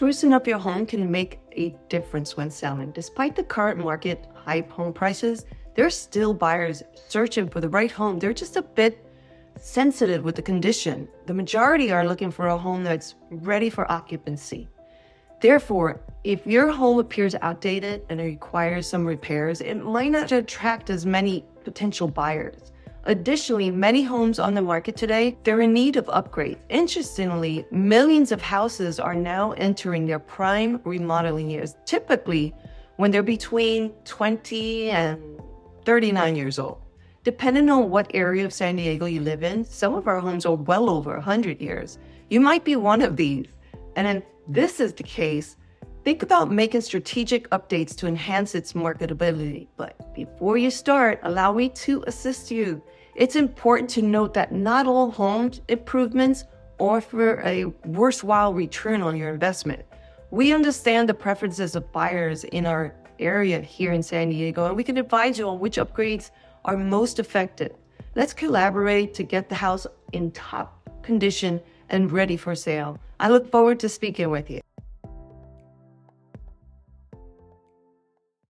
Sprucing up your home can make a difference when selling. Despite the current market high home prices, there's still buyers searching for the right home. They're just a bit sensitive with the condition. The majority are looking for a home that's ready for occupancy. Therefore, if your home appears outdated and it requires some repairs, it might not attract as many potential buyers. Additionally, many homes on the market today, they're in need of upgrades. Interestingly, millions of houses are now entering their prime remodeling years, typically when they're between 20 and 39 years old. Depending on what area of San Diego you live in, some of our homes are well over 100 years. You might be one of these. And if this is the case, think about making strategic updates to enhance its marketability. But before you start, allow me to assist you. It's important to note that not all home improvements offer a worthwhile return on your investment. We understand the preferences of buyers in our area here in San Diego, and we can advise you on which upgrades are most effective. Let's collaborate to get the house in top condition and ready for sale. I look forward to speaking with you.